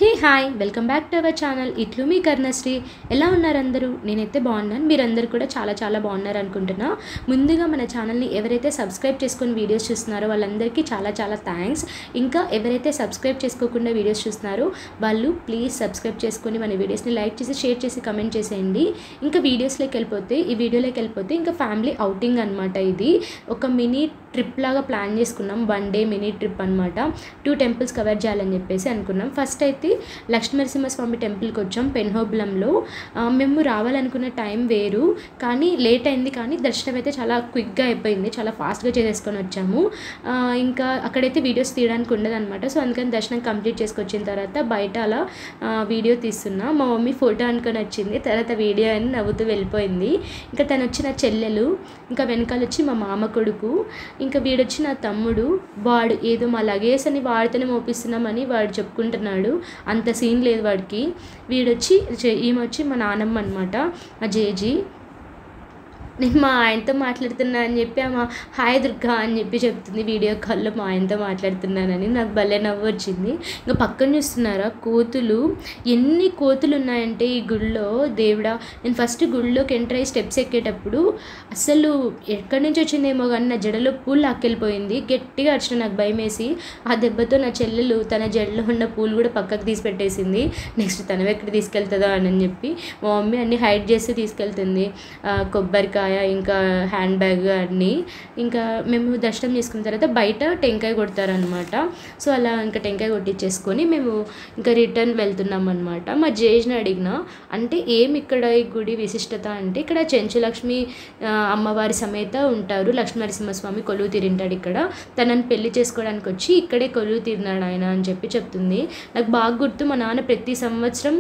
Hey hi welcome back to our channel ఇట్లు మీ కర్ణశ్రీ. ఎలా ఉన్నారు అందరూ? నేనైతే బాగున్నాను, మీరందరూ కూడా చాలా చాలా బాగున్నారు అనుకుంటున్నా. ముందుగా మన ఛానల్ని ఎవరైతే సబ్స్క్రైబ్ చేసుకొని వీడియోస్ చూస్తున్నారో వాళ్ళందరికీ చాలా చాలా థ్యాంక్స్. ఇంకా ఎవరైతే సబ్స్క్రైబ్ చేసుకోకుండా వీడియోస్ చూస్తున్నారో వాళ్ళు ప్లీజ్ సబ్స్క్రైబ్ చేసుకొని మన వీడియోస్ని లైక్ చేసి షేర్ చేసి కమెంట్ చేసేయండి. ఇంకా ఈ వీడియోలోకి వెళ్ళిపోతే ఇంకా ఫ్యామిలీ అవుటింగ్ అనమాట. ఇది ఒక మినీ ట్రిప్ లాగా ప్లాన్ చేసుకున్నాం. 1 డే మినీ ట్రిప్ అనమాట. 2 టెంపుల్స్ కవర్ చేయాలని చెప్పేసి అనుకున్నాం. ఫస్ట్ అయితే లక్ష్మీనరసింహస్వామి టెంపుల్కి వచ్చాం పెన్హోబ్లంలో. మేము రావాలనుకున్న టైం వేరు, కానీ లేట్ అయింది, కానీ దర్శనం అయితే చాలా క్విక్గా అయిపోయింది, చాలా ఫాస్ట్గా చేసేసుకొని వచ్చాము. ఇంకా అక్కడైతే వీడియోస్ తీయడానికి ఉండదు అనమాట. సో అందుకని దర్శనం కంప్లీట్ చేసుకొచ్చిన తర్వాత బయట అలా వీడియో తీస్తున్నా. మా మమ్మీ ఫోటో అనుకొని వచ్చింది, తర్వాత వీడియో అని నవ్వుతూ వెళ్ళిపోయింది. ఇంకా తను వచ్చి నా చెల్లెలు, ఇంకా వెనకాల వచ్చి మా మామ కొడుకు, ఇంకా వీడొచ్చి నా తమ్ముడు. వాడు ఏదో మా లగేజ్ అని వాడితోనే మోపిస్తున్నామని వాడు చెప్పుకుంటున్నాడు. అంత సీన్ లేదు వాడికి. ఈమె వచ్చి మా నానమ్మ అనమాట, మా జేజీ. నేను మా ఆయనతో మాట్లాడుతున్నా అని చెప్పి ఆమె హాయ్ దుర్గా అని చెప్పి చెప్తుంది వీడియో కాల్లో మా ఆయనతో మాట్లాడుతున్నానని. నాకు భలే నవ్వు వచ్చింది. ఇంకా పక్కన చూస్తున్నారా కోతులు, ఎన్ని కోతులు ఉన్నాయంటే ఈ గుళ్ళో. దేవుడా, నేను ఫస్ట్ గుళ్ళోకి ఎంటర్ అయ్యి స్టెప్స్ ఎక్కేటప్పుడు అసలు ఎక్కడి నుంచి వచ్చిందేమో కానీ నా జడలో పూలు లాక్కెళ్ళిపోయింది. గట్టిగా అరిచిన, నాకు భయం వేసి. ఆ దెబ్బతో నా చెల్లెలు తన జడలో ఉన్న పూలు కూడా పక్కకు తీసి పెట్టేసింది. నెక్స్ట్ తను ఎక్కడ తీసుకెళ్తుందో అని చెప్పి మా మమ్మీ అన్నీ హైడ్ చేసి తీసుకెళ్తుంది. కొబ్బరికాయ, ఇంకా హ్యాండ్ బ్యాగ్ అన్నీ. ఇంకా మేము దర్శనం చేసుకున్న తర్వాత బయట టెంకాయ కొడతారనమాట. సో అలా ఇంకా టెంకాయ కొట్టించేసుకొని మేము ఇంకా రిటర్న్ వెళ్తున్నాం అనమాట. మా జేజ్ని అడిగిన, అంటే ఏమి ఇక్కడ ఈ గుడి విశిష్టత అంటే, ఇక్కడ చెంచులక్ష్మి అమ్మవారి సమేత ఉంటారు. లక్ష్మీనరసింహస్వామి కొలువు తీరింటాడు ఇక్కడ. తనని పెళ్లి చేసుకోవడానికి వచ్చి ఇక్కడే కొలువు తీరినాడు ఆయన అని చెప్పి చెప్తుంది. నాకు బాగా గుర్తు, మా నాన్న ప్రతి సంవత్సరం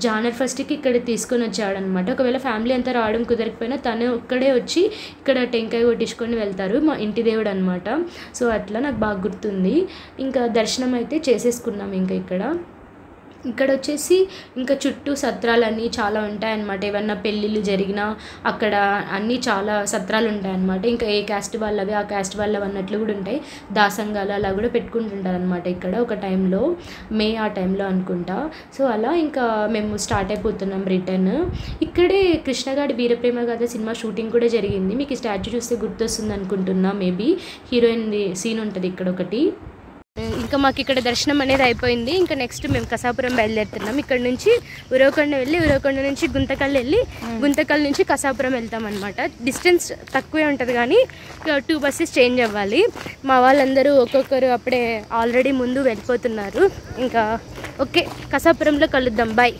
జనవరి 1కి ఇక్కడ తీసుకొని వచ్చాడనమాట. ఒకవేళ ఫ్యామిలీ అంతా రావడం కుదరకపోయినా తను ఇక్కడే వచ్చి ఇక్కడ టెంకాయ కొట్టించుకొని వెళ్తారు. మా ఇంటి దేవుడు అనమాట. సో అట్లా నాకు బాగా గుర్తుంది. ఇంకా దర్శనం అయితే చేసేసుకున్నాం. ఇంకా ఇక్కడ వచ్చేసి ఇంకా చుట్టూ సత్రాలన్నీ చాలా ఉంటాయన్నమాట. ఏమన్నా పెళ్ళిళ్ళు జరిగినా అక్కడ అన్నీ చాలా సత్రాలు ఉంటాయన్నమాట. ఇంకా ఏ క్యాస్ట్ వాళ్ళవి ఆ క్యాస్ట్ వాళ్ళవి అన్నట్లు కూడా ఉంటాయి. దాసంగాలు అలా కూడా పెట్టుకుంటుంటారు అనమాట ఇక్కడ ఒక టైంలో, ఆ టైంలో అనుకుంటా. సో అలా ఇంకా మేము స్టార్ట్ అయిపోతున్నాం రిటర్న్. ఇక్కడే కృష్ణగాడి వీరప్రేమ గాథ సినిమా షూటింగ్ కూడా జరిగింది. మీకు ఈ స్టాచ్యూ చూస్తే గుర్తొస్తుంది అనుకుంటున్నా. మేబీ హీరోయిన్ సీన్ ఉంటుంది ఇక్కడ ఒకటి. ఇంకా మాకు ఇక్కడ దర్శనం అనేది అయిపోయింది. ఇంకా నెక్స్ట్ మేము కసాపురం బయలుదేరుతున్నాం. ఇక్కడ నుంచి ఉరవకొండ వెళ్ళి, ఉరవకొండ నుంచి గుంతకల్ వెళ్ళి, గుంతకల్ నుంచి కసాపురం వెళ్తాం అనమాట. డిస్టెన్స్ తక్కువే ఉంటుంది, కానీ 2 బస్సెస్ చేంజ్ అవ్వాలి. మా వాళ్ళందరూ ఒక్కొక్కరు అప్పుడే ఆల్రెడీ ముందు వెళ్ళిపోతున్నారు. ఇంకా ఓకే, కసాపురంలో కలుద్దాం, బాయ్.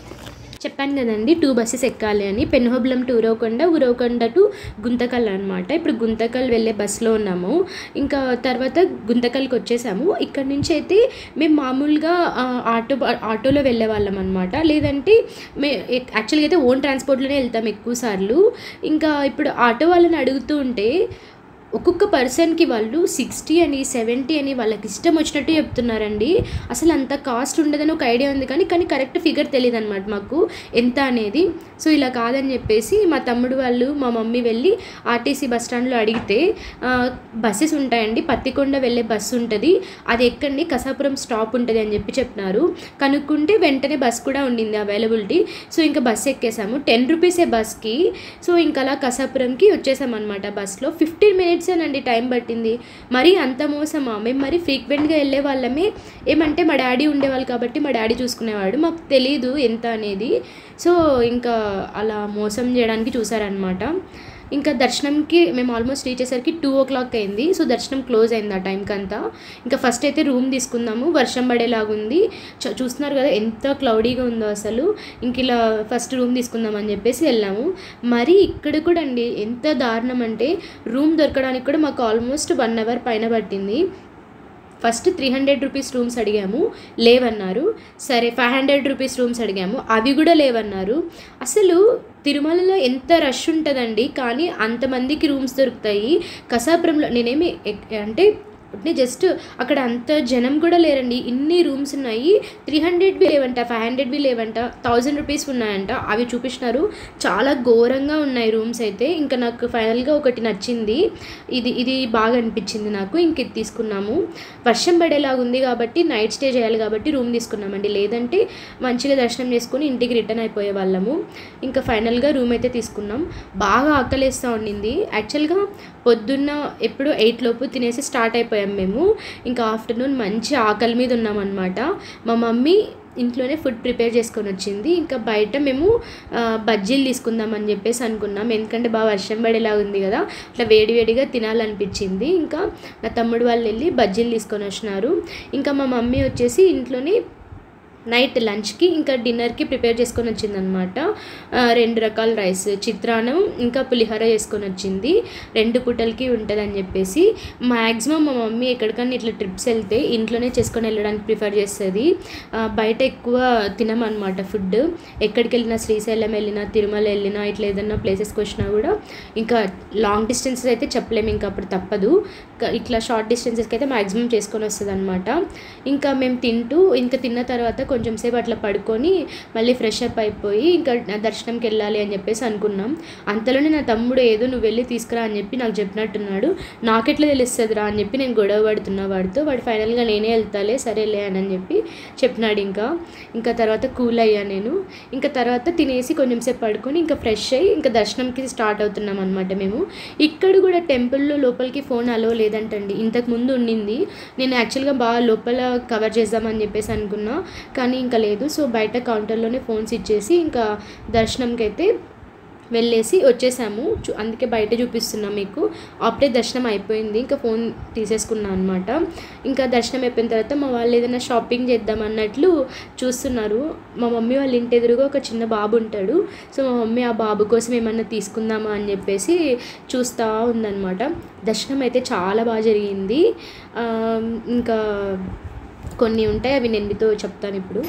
చెప్పాను కదండి 2 బస్సెస్ ఎక్కాలి అని. పెన్హోబ్లం టు ఉరవకొండ, ఉరవకొండ టు గుంతకల్ అనమాట. ఇప్పుడు గుంతకల్ వెళ్ళే బస్సులో ఉన్నాము. ఇంకా తర్వాత గుంతకల్కి వచ్చేసాము. ఇక్కడ నుంచి అయితే మేము మామూలుగా ఆటోలో వెళ్ళే వాళ్ళం అనమాట. లేదంటే యాక్చువల్గా అయితే ఓన్ ట్రాన్స్పోర్ట్లోనే వెళ్తాం ఎక్కువ సార్లు. ఇంకా ఇప్పుడు ఆటో వాళ్ళని అడుగుతూ ఉంటే ఒక్కొక్క పర్సన్కి వాళ్ళు 60 అని 70 అని వాళ్ళకి ఇష్టం వచ్చినట్టు చెప్తున్నారండి. అసలు అంత కాస్ట్ ఉండదని ఒక ఐడియా ఉంది, కానీ కరెక్ట్ ఫిగర్ తెలియదు అనమాట మాకు ఎంత అనేది. సో ఇలా కాదని చెప్పేసి మా తమ్ముడు వాళ్ళు, మా మమ్మీ వెళ్ళి ఆర్టీసీ బస్ స్టాండ్లో అడిగితే బస్సెస్ ఉంటాయండి, పత్తికొండ వెళ్ళే బస్సు ఉంటుంది, అది ఎక్కండి, కసాపురం స్టాప్ ఉంటుంది అని చెప్పి చెప్పినారు. కనుక్కుంటే వెంటనే బస్ కూడా ఉండింది అవైలబిలిటీ. సో ఇంకా బస్సు ఎక్కేసాము. 10 రూపీసే బస్కి. సో ఇంకా అలా కసాపురంకి వచ్చేసామన్నమాట. బస్లో 15 మినిట్స్ అండి టైం పట్టింది. మరి అంత మోసమా? మేము మరి ఫ్రీక్వెంట్గా వెళ్ళే వాళ్ళమే. ఏమంటే మా డాడీ ఉండేవాళ్ళు కాబట్టి మా డాడీ చూసుకునేవాడు, మాకు తెలీదు ఎంత అనేది. సో ఇంకా అలా మోసం చేయడానికి చూసారనమాట. ఇంకా దర్శనంకి మేము ఆల్మోస్ట్ రీచ్ అయ్యేసరికి 2 o'clock అయింది. సో దర్శనం క్లోజ్ అయింది ఆ టైంకి అంతా. ఇంకా ఫస్ట్ అయితే రూమ్ తీసుకుందాము. వర్షం పడేలాగుంది, చూస్తున్నారు కదా ఎంత క్లౌడీగా ఉందో అసలు. ఇంక ఇలా ఫస్ట్ రూమ్ తీసుకుందాం అని చెప్పేసి వెళ్ళాము. మరి ఇక్కడ కూడా అండి ఎంత దారుణం అంటే, రూమ్ దొరకడానికి కూడా మాకు ఆల్మోస్ట్ 1 hour పైన పట్టింది. ఫస్ట్ 300 రూపీస్ రూమ్స్ అడిగాము, లేవన్నారు. సరే 500 రూపీస్ రూమ్స్ అడిగాము, అవి కూడా లేవన్నారు. అసలు తిరుమలలో ఎంత రష్ ఉంటుందండి, కానీ అంతమందికి రూమ్స్ దొరుకుతాయి. కసాపురంలో నేనేమి అంటే జస్ట్ అక్కడ అంత జనం కూడా లేరండి. ఇన్ని రూమ్స్ ఉన్నాయి. 300వి లేవంట, 500వి లేవంట, 1000 రూపీస్ ఉన్నాయంట. అవి చూపించినారు. చాలా ఘోరంగా ఉన్నాయి రూమ్స్ అయితే. ఇంకా నాకు ఫైనల్గా ఒకటి నచ్చింది. ఇది బాగా అనిపించింది నాకు. ఇంక ఇది తీసుకున్నాము. వర్షం పడేలాగా ఉంది కాబట్టి నైట్ స్టే చేయాలి కాబట్టి రూమ్ తీసుకున్నామండి. లేదంటే మంచిగా దర్శనం చేసుకుని ఇంటికి రిటర్న్ అయిపోయే వాళ్ళము. ఇంకా ఫైనల్గా రూమ్ అయితే తీసుకున్నాం. బాగా ఆకలేస్తూ ఉండింది. యాక్చువల్గా పొద్దున్న ఎప్పుడు 8 లోపు తినేసి స్టార్ట్ అయిపోయాం మేము. ఇంకా ఆఫ్టర్నూన్ మంచి ఆకలి మీద ఉన్నామన్నమాట. మా మమ్మీ ఇంట్లోనే ఫుడ్ ప్రిపేర్ చేసుకొని వచ్చింది. ఇంకా బయట మేము బజ్జీలు తీసుకుందామని చెప్పేసి అనుకున్నాం. ఎందుకంటే బాగా వర్షం పడేలా ఉంది కదా, అట్లా వేడివేడిగా తినాలనిపించింది. ఇంకా నా తమ్ముడు వాళ్ళు వెళ్ళి బజ్జీలు తీసుకొని వచ్చినారు. ఇంకా మా మమ్మీ వచ్చేసి ఇంట్లోనే నైట్ లంచ్కి ఇంకా డిన్నర్కి ప్రిపేర్ చేసుకొని వచ్చిందనమాట. 2 రకాల రైస్, చిత్రాన్నం ఇంకా పులిహోర చేసుకొని వచ్చింది. 2 పూటలకి ఉంటుందని చెప్పేసి. మ్యాక్సిమం మా మమ్మీ ఎక్కడికన్నా ఇట్లా ట్రిప్స్ వెళ్తే ఇంట్లోనే చేసుకొని వెళ్ళడానికి ప్రిఫర్ చేస్తుంది. బయట ఎక్కువ తినమన్నమాట ఫుడ్. ఎక్కడికి వెళ్ళినా, శ్రీశైలం వెళ్ళినా, తిరుమల వెళ్ళినా, ఇట్లా ఏదన్నా ప్లేసెస్కి వచ్చినా కూడా ఇంకా లాంగ్ డిస్టెన్సెస్ అయితే చెప్పలేము, ఇంకా అప్పుడు తప్పదు. ఇట్లా షార్ట్ డిస్టెన్సెస్కి అయితే మ్యాక్సిమం చేసుకొని వస్తుంది అనమాట. ఇంకా మేము ఇంకా తిన్న తర్వాత కొంచెం సేపు అట్లా పడుకొని మళ్ళీ ఫ్రెష్ అప్ అయిపోయి ఇంకా దర్శనంకి వెళ్ళాలి అని చెప్పేసి అనుకున్నాం. అంతలోనే నా తమ్ముడు ఏదో నువ్వు వెళ్ళి తీసుకురా అని చెప్పి నాకు చెప్పినట్టున్నాడు. నాకెట్లా తెలుస్తుందిరా అని చెప్పి నేను గొడవ పడుతున్నా వాడితో. వాడు ఫైనల్గా నేనే వెళ్తాలే సరేలే అని చెప్పి చెప్పినాడు. ఇంకా తర్వాత కూల్ అయ్యా నేను. ఇంకా తర్వాత తినేసి కొంచెం సేపు పడుకొని ఇంకా ఫ్రెష్ అయ్యి ఇంకా దర్శనంకి స్టార్ట్ అవుతున్నాం అనమాట మేము. ఇక్కడ కూడా టెంపుల్లో లోపలికి ఫోన్ అలో లేదంటండి. ఇంతకు ముందు ఉండింది. నేను యాక్చువల్గా బాగా లోపల కవర్ చేద్దామని చెప్పేసి అనుకున్నా, కానీ ఇంకా లేదు. సో బయట కౌంటర్లోనే ఫోన్స్ ఇచ్చేసి ఇంకా దర్శనంకి అయితే వెళ్ళేసి వచ్చేసాము. అందుకే బయట చూపిస్తున్నాం మీకు. అప్పుడే దర్శనం అయిపోయింది. ఇంకా ఫోన్ తీసేసుకున్నాను అనమాట. ఇంకా దర్శనం అయిపోయిన తర్వాత మా వాళ్ళు ఏదైనా షాపింగ్ చేద్దాం అన్నట్లు చూస్తున్నారు. మా మమ్మీ వాళ్ళ ఇంటి ఎదురుగా ఒక చిన్న బాబు ఉంటాడు. సో మా మమ్మీ ఆ బాబు కోసం ఏమన్నా తీసుకుందామా అని చెప్పేసి చూస్తూ ఉందన్నమాట. దర్శనం అయితే చాలా బాగా జరిగింది. ఇంకా కొన్ని ఉంటాయి, అవి నేను మీతో చెప్తాను ఇప్పుడు.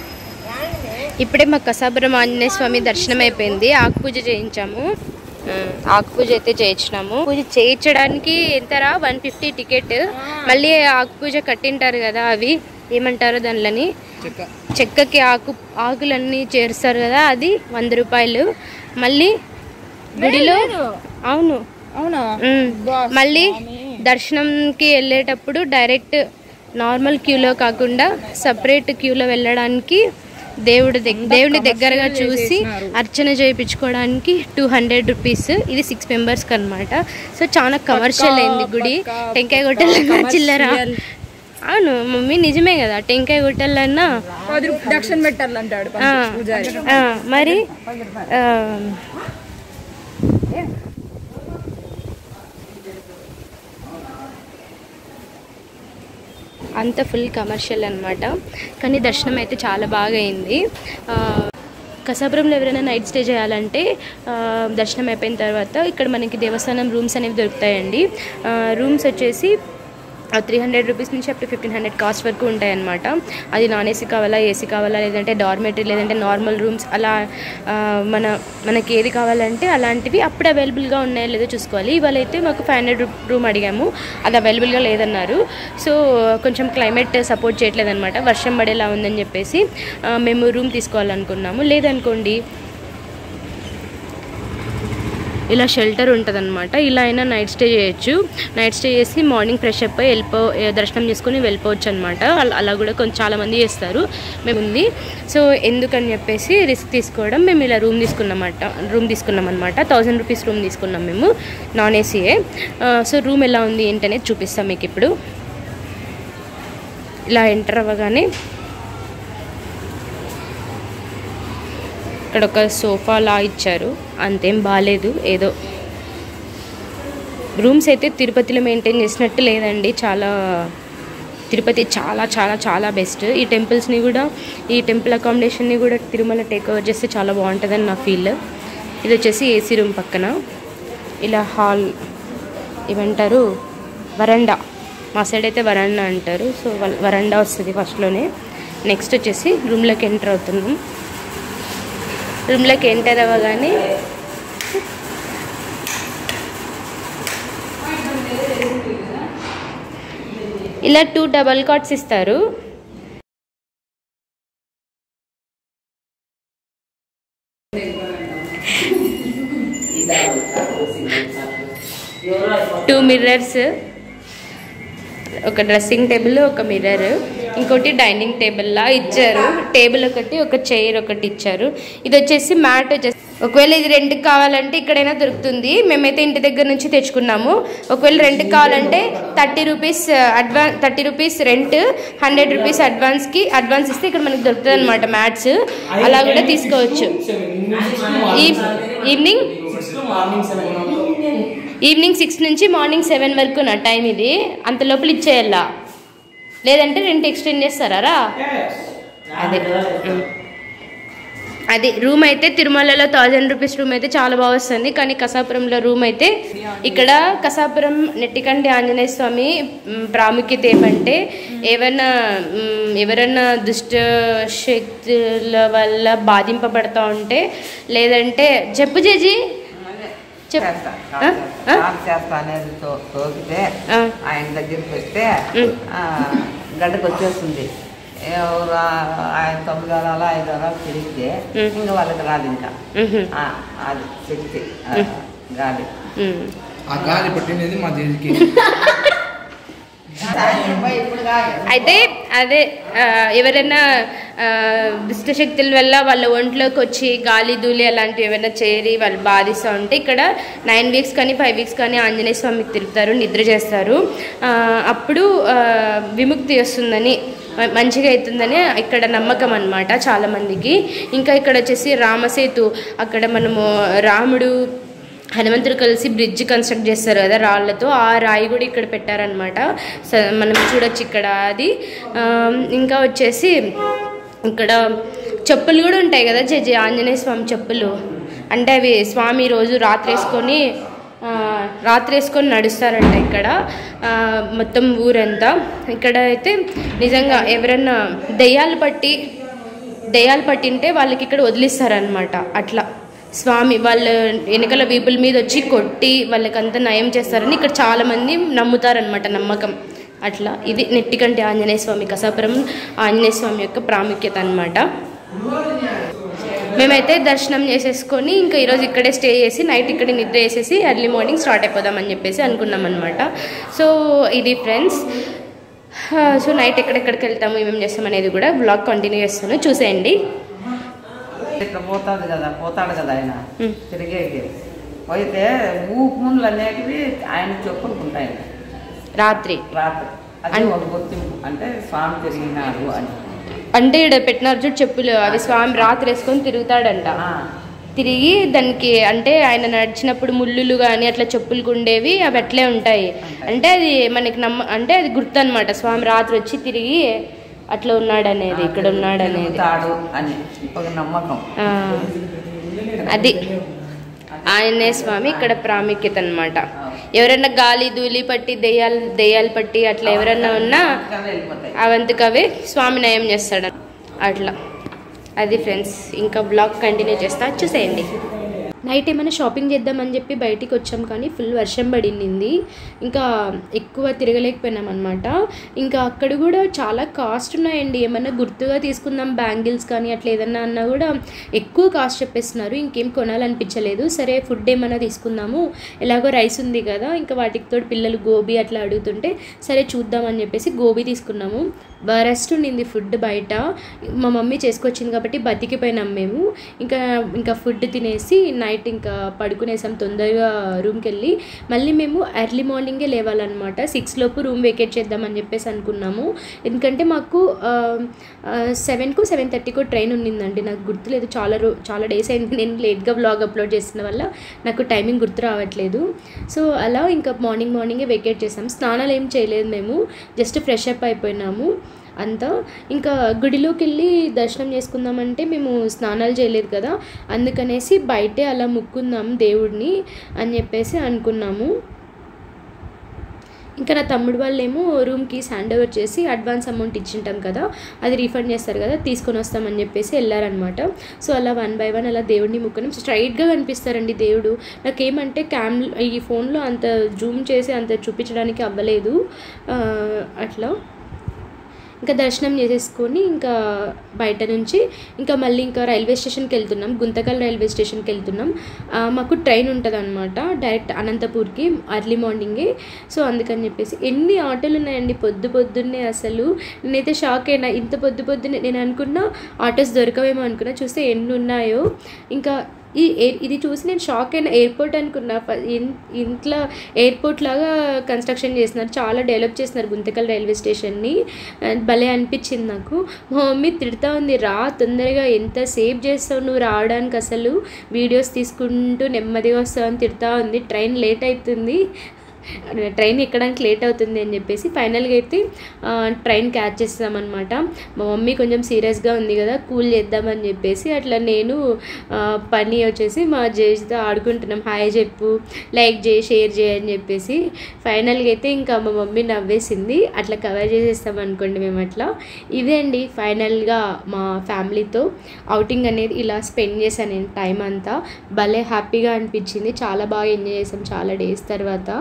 ఇప్పుడే మా కసాపురం ఆంజనేయ స్వామి దర్శనం అయిపోయింది. ఆకుపూజ చేయించాము. ఆకుపూజ అయితే చేయించినాము. పూజ చేయించడానికి ఎంతరా 150 టికెట్. మళ్ళీ ఆకుపూజ కట్టింటారు కదా, అవి ఏమంటారు దానిలని, చెక్కకి ఆకులన్నీ చేరుస్తారు కదా, అది 100 రూపాయలు. మళ్ళీ గుడిలో అవును మళ్ళీ దర్శనంకి వెళ్ళేటప్పుడు డైరెక్ట్ నార్మల్ క్యూలో కాకుండా సపరేట్ క్యూలో వెళ్ళడానికి దేవుడి దగ్గరగా చూసి అర్చన చేయించుకోవడానికి 200 రూపీస్. ఇది 6 మెంబర్స్కి అనమాట. సో చాలా కమర్షియల్ అయింది గుడి. టెంకాయ కొట్టాలన్నా చిల్లర. అవును మమ్మీ, నిజమే కదా. టెంకాయ కొట్టాలన్నా దక్షిణ పెట్టాలంటాడు మరి. అంత ఫుల్ కమర్షియల్ అనమాట. కానీ దర్శనం అయితే చాలా బాగా అయింది. కసాపురంలో ఎవరైనా నైట్ స్టే చేయాలంటే దర్శనం అయిపోయిన తర్వాత ఇక్కడ మనకి దేవస్థానం రూమ్స్ అనేవి దొరుకుతాయండి. రూమ్స్ వచ్చేసి 300 రూపీస్ నుంచి అప్ టు 1500 కాస్ట్ వరకు ఉంటాయన్నమాట. అది నాన్ ఏసీ కావాలా, ఏసీ కావాలా, లేదంటే డార్మెటరీ, లేదంటే నార్మల్ రూమ్స్, అలా మనకి ఏది కావాలంటే అలాంటివి అప్పుడు అవైలబుల్గా ఉన్నాయో లేదో చూసుకోవాలి. ఇవాళ అయితే మాకు 500 రూమ్ అడిగాము, అది అవైలబుల్గా లేదన్నారు. సో కొంచెం క్లైమేట్ సపోర్ట్ చేయట్లేదు అనమాట. వర్షం పడేలా ఉందని చెప్పేసి మేము రూమ్ తీసుకోవాలనుకున్నాము. లేదనుకోండి ఇలా షెల్టర్ ఉంటుంది అనమాట. ఇలా అయినా నైట్ స్టే చేయొచ్చు. నైట్ స్టే చేసి మార్నింగ్ ఫ్రెష్ అప్ అయ్యి దర్శనం చేసుకుని వెళ్ళిపోవచ్చు అనమాట. అలా కూడా చాలామంది చేస్తారు. మేము ఉంది. సో ఎందుకని చెప్పేసి రిస్క్ తీసుకోవడం, మేము ఇలా రూమ్ తీసుకున్నాం అనమాట. 1000 రూపీస్ రూమ్ తీసుకున్నాం మేము, నాన్ ఏసీయే. సో రూమ్ ఎలా ఉంది ఏంటనేది చూపిస్తాం మీకు ఇప్పుడు. ఇలా ఎంటర్ అవ్వగానే ఇక్కడ ఒక సోఫా లా ఇచ్చారు, అంతేం బాగాలేదు. ఏదో రూమ్స్ అయితే తిరుపతిలో మెయింటైన్ చేసినట్టు లేదండి. తిరుపతి చాలా చాలా చాలా బెస్ట్. ఈ టెంపుల్స్ని కూడా, ఈ టెంపుల్ అకామిడేషన్ని కూడా తిరుమల టేక్ ఓవర్ చేస్తే చాలా బాగుంటుందని నా ఫీల్. ఇది వచ్చేసి ఏసీ రూమ్ పక్కన ఇలా హాల్, ఏమంటారు వరండా, మా సైడ్ అయితే వరండా అంటారు. సో వరండా వస్తుంది ఫస్ట్లోనే. నెక్స్ట్ వచ్చేసి రూమ్లోకి ఎంటర్ అవుతున్నాం. రూమ్లోకి ఎంటర్ అవ్వగానే ఇలా 2 డబల్ కాట్స్ ఇస్తారు. టూ మిర్రర్స్, ఒక డ్రెస్సింగ్ టేబుల్, ఒక మిర్రర్, ఇంకోటి డైనింగ్ టేబుల్ లా ఇచ్చారు. టేబుల్ ఒకటి, ఒక చైర్ ఒకటి ఇచ్చారు. ఇది వచ్చేసి మ్యాట్ వచ్చేసి ఒకవేళ ఇది రెంట్కి కావాలంటే ఇక్కడైనా దొరుకుతుంది. మేమైతే ఇంటి దగ్గర నుంచి తెచ్చుకున్నాము. ఒకవేళ రెంట్కి కావాలంటే 30 రూపీస్ రెంట్, 100 రూపీస్ అడ్వాన్స్ ఇస్తే ఇక్కడ మనకి దొరుకుతుంది అనమాట మ్యాట్స్. అలా కూడా తీసుకోవచ్చు. ఈవినింగ్ 6 నుంచి మార్నింగ్ 7 వరకు నా టైం ఇది. అంత లోపల ఇచ్చేయాలా, లేదంటే రెంట్ ఎక్స్టెండ్ చేస్తారా? అది రూమ్ అయితే తిరుమలలో 1000 రూపీస్ రూమ్ అయితే చాలా బాగా వస్తుంది. కానీ కసాపురంలో రూమ్ అయితే, ఇక్కడ కసాపురం నెట్టికంటి ఆంజనేయ స్వామి ప్రాముఖ్యత ఏమంటే, ఎవరైనా దుష్ట శక్తుల వల్ల బాధింపబడతా ఉంటే, లేదంటే చెప్పు చేసి ఆయన దగ్గరికి వస్తే గడ్డకు వచ్చేస్తుంది. ఆయన 9 వారాలు 5 వారాలు తిరిగితే ఇంకా వాళ్ళకి రాదు. ఇంకా అది శక్తి గాలి, ఆ గాలి పట్టినది మా దేవికి. అయితే అదే ఎవరైనా దుష్టశక్తుల వల్ల వాళ్ళ ఒంట్లోకి వచ్చి గాలి ధూళి అలాంటివి ఏమైనా చేరి వాళ్ళు బాధిస్తూ ఉంటే ఇక్కడ 9 వీక్స్ కానీ 5 వీక్స్ కానీ ఆంజనేయ స్వామికి తిరుగుతారు, నిద్ర చేస్తారు. అప్పుడు విముక్తి వస్తుందని, మంచిగా అవుతుందని ఇక్కడ నమ్మకం అన్నమాట చాలామందికి. ఇంకా ఇక్కడ వచ్చేసి రామసేతు, అక్కడ మనము రాముడు హనుమంతుడు కలిసి బ్రిడ్జ్ కన్స్ట్రక్ట్ చేస్తారు కదా రాళ్ళతో, ఆ రాయి కూడా ఇక్కడ పెట్టారనమాట. మనం చూడొచ్చు ఇక్కడ అది. ఇంకా వచ్చేసి ఇక్కడ చెప్పులు కూడా ఉంటాయి కదా జడ్జి, ఆంజనేయ స్వామి చెప్పులు. అంటే అవి స్వామి రోజు రాత్రి వేసుకొని నడుస్తారంట ఇక్కడ మొత్తం ఊరంతా. ఇక్కడ అయితే నిజంగా ఎవరన్నా దెయ్యాలు పట్టింటే వాళ్ళకి ఇక్కడ వదిలిస్తారనమాట. అట్లా స్వామి వాళ్ళ వెనకల వీపుల మీద వచ్చి కొట్టి వాళ్ళకంతా నయం చేస్తారని ఇక్కడ చాలామంది నమ్ముతారనమాట, నమ్మకం. అట్లా ఇది నెట్టికంటి ఆంజనేయ స్వామి, కసాపురం ఆంజనేయ స్వామి యొక్క ప్రాముఖ్యత అన్నమాట. మేమైతే దర్శనం చేసేసుకొని ఇంకా ఈరోజు ఇక్కడే స్టే చేసి నైట్ ఇక్కడే నిద్ర చేసేసి ఎర్లీ మార్నింగ్ స్టార్ట్ అయిపోదామని చెప్పేసి అనుకున్నాం అనమాట. సో ఇది ఫ్రెండ్స్. సో నైట్ ఎక్కడెక్కడికి వెళ్తాము, ఏమేమి చేస్తాం అనేది కూడా బ్లాగ్ కంటిన్యూ చేస్తాను, చూసేయండి. ఇట్లా పోతాడు కదా ఆయన తిరిగేకి. పోయితే ముందులు అనేటివి ఆయన చెప్పుకుంటాయి రాత్రి. అది ఒక గుర్తింపు, అంటే స్వామి తిరిగినారు అని. అంటే ఇక్కడ పెట్టినారు చూడు చెప్పులు, అవి స్వామి రాత్రి వేసుకొని తిరుగుతాడంట. తిరిగి దానికి అంటే ఆయన నడిచినప్పుడు ముళ్ళులు కానీ అట్లా చెప్పులకు ఉండేవి, అవి అట్లే ఉంటాయి. అంటే అది మనకి అంటే అది గుర్తు అనమాట, స్వామి రాత్రి వచ్చి తిరిగి అట్లా ఉన్నాడనేది, ఇక్కడ ఉన్నాడనేది అని ఒక నమ్మకం. అది ఆంజనేయ స్వామి ఇక్కడ ప్రాముఖ్యత అనమాట. ఎవరైనా గాలి ధూళి పట్టి దెయ్యాలు పట్టి అట్లా ఎవరైనా ఉన్నా అవంతకవే స్వామి నయం చేస్తాడు అట్లా. అది ఫ్రెండ్స్, ఇంకా బ్లాగ్ కంటిన్యూ చేస్తా, చూసేయండి. నైట్ ఏమైనా షాపింగ్ చేద్దామని చెప్పి బయటికి వచ్చాం, కానీ ఫుల్ వర్షం పడింది. ఇంకా ఎక్కువ తిరగలేకపోయినాం అనమాట. ఇంకా అక్కడ కూడా చాలా కాస్ట్ ఉన్నాయండి. ఏమన్నా గుర్తుగా తీసుకుందాం బ్యాంగిల్స్ కానీ అట్లా ఏదన్నా అన్నా కూడా ఎక్కువ కాస్ట్ చెప్పేస్తున్నారు. ఇంకేం కొనాలనిపించలేదు. సరే ఫుడ్ ఏమైనా తీసుకుందాము, ఎలాగో రైస్ ఉంది కదా, ఇంకా వాటికి తోడు పిల్లలు గోబీ అట్లా అడుగుతుంటే సరే చూద్దామని చెప్పేసి గోబీ తీసుకున్నాము. వరస్ట్ ఉండింది ఫుడ్ బయట. మా మమ్మీ చేసుకొచ్చింది కాబట్టి బతికిపోయినాం మేము. ఇంకా ఫుడ్ తినేసి నైట్ ఇంకా పడుకునేసాం. తొందరగా రూమ్కి వెళ్ళి మళ్ళీ మేము ఎర్లీ మార్నింగే లేవాలన్నమాట. 6 లోపు రూమ్ వేకేట్ చేద్దామని చెప్పేసి అనుకున్నాము. ఎందుకంటే మాకు 7కు 7:30కో ట్రైన్ ఉండిందండి, నాకు గుర్తులేదు. చాలా డేస్ అయింది నేను లేట్గా వ్లాగ్ అప్లోడ్ చేసిన వల్ల నాకు టైమింగ్ గుర్తు రావట్లేదు. సో అలా ఇంకా మార్నింగే వేకేట్ చేసాం. స్నానాలు ఏం చేయలేదు మేము, జస్ట్ ఫ్రెష్ అప్ అయిపోయినాము అంతా. ఇంకా గుడిలోకి వెళ్ళి దర్శనం చేసుకుందామంటే మేము స్నానాలు చేయలేదు కదా, అందుకనేసి బయటే అలా ముక్కుందాం దేవుడిని అని చెప్పేసి అనుకున్నాము. ఇంకా నా తమ్ముడు వాళ్ళేమో రూమ్కి హ్యాండ్ ఓవర్ చేసి అడ్వాన్స్ అమౌంట్ ఇచ్చింటాం కదా, అది రీఫండ్ చేస్తారు కదా, తీసుకొని వస్తామని చెప్పేసి వెళ్ళారనమాట. సో అలా 1 by 1 అలా దేవుడిని ముక్కడం స్ట్రైట్గా కనిపిస్తారండి దేవుడు. నాకేమంటే ఈ ఫోన్లో అంత జూమ్ చేసి అంత చూపించడానికి అవ్వలేదు. అట్లా ఇంకా దర్శనం చేసేసుకొని ఇంకా బయట నుంచి ఇంకా మళ్ళీ ఇంకా రైల్వే స్టేషన్కి వెళ్తున్నాం, గుంతకల్ రైల్వే స్టేషన్కి వెళ్తున్నాం. మాకు ట్రైన్ ఉంటుంది అనమాట డైరెక్ట్ అనంతపూర్కి ఎర్లీ మార్నింగే. సో అందుకని చెప్పేసి ఎన్ని ఆటోలు ఉన్నాయండి పొద్దున్నే. అసలు నేనైతే షాక్ అయినా, ఇంత పొద్దున్నే. నేను అనుకున్నా ఆటోస్ దొరకవేమో అనుకున్నా, చూస్తే ఎన్ని ఉన్నాయో. ఇంకా ఇది చూసి నేను షాక్ అయిన. ఎయిర్పోర్ట్ అనుకున్నా, ఇంట్లో ఎయిర్పోర్ట్ లాగా కన్స్ట్రక్షన్ చేస్తున్నారు, చాలా డెవలప్ చేస్తున్నారు గుంతకల్ రైల్వే స్టేషన్ని. భలే అనిపించింది నాకు. మా మమ్మీ తిడతా ఉంది, రా తొందరగా, ఎంత సేవ్ చేస్తావు నువ్వు రావడానికి, అసలు వీడియోస్ తీసుకుంటూ నెమ్మదిగా వస్తావు అని తిడతా ఉంది. ట్రైన్ లేట్ అవుతుంది, ట్రైన్ ఎక్కడానికి లేట్ అవుతుంది అని చెప్పేసి ఫైనల్గా అయితే ట్రైన్ క్యాచ్ చేస్తామన్నమాట. మా మమ్మీ కొంచెం సీరియస్గా ఉంది కదా, కూల్ చేద్దామని చెప్పేసి అట్లా నేను పని వచ్చేసి మా జేజ్తో ఆడుకుంటున్నాం, హాయ్ చెప్పు, లైక్ చేయి, షేర్ చేయి అని చెప్పేసి. ఫైనల్గా అయితే ఇంకా మా మమ్మీ నవ్వేసింది. అట్లా కవర్ చేసేస్తాం అనుకోండి మేము. అట్లా ఇదే అండి ఫైనల్గా మా ఫ్యామిలీతో అవుటింగ్ అనేది ఇలా స్పెండ్ చేశాను నేను టైం అంతా. భలే హ్యాపీగా అనిపించింది, చాలా బాగా ఎంజాయ్ చేసాం చాలా డేస్ తర్వాత.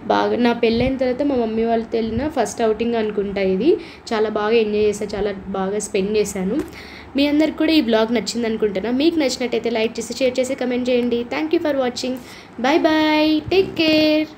బాగా నా పెళ్ళైన తర్వాత మా మమ్మీ వాళ్ళతో వెళ్ళిన ఫస్ట్ అవుటింగ్ అనుకుంటా ఇది. చాలా బాగా ఎంజాయ్ చేశాను, చాలా బాగా స్పెండ్ చేశాను. మీ అందరికి కూడా ఈ బ్లాగ్ నచ్చింది అనుకుంటున్నా. మీకు నచ్చినట్టయితే లైక్ చేసి, షేర్ చేసి, కమెంట్ చేయండి. Thank you for watching. Bye bye, take care.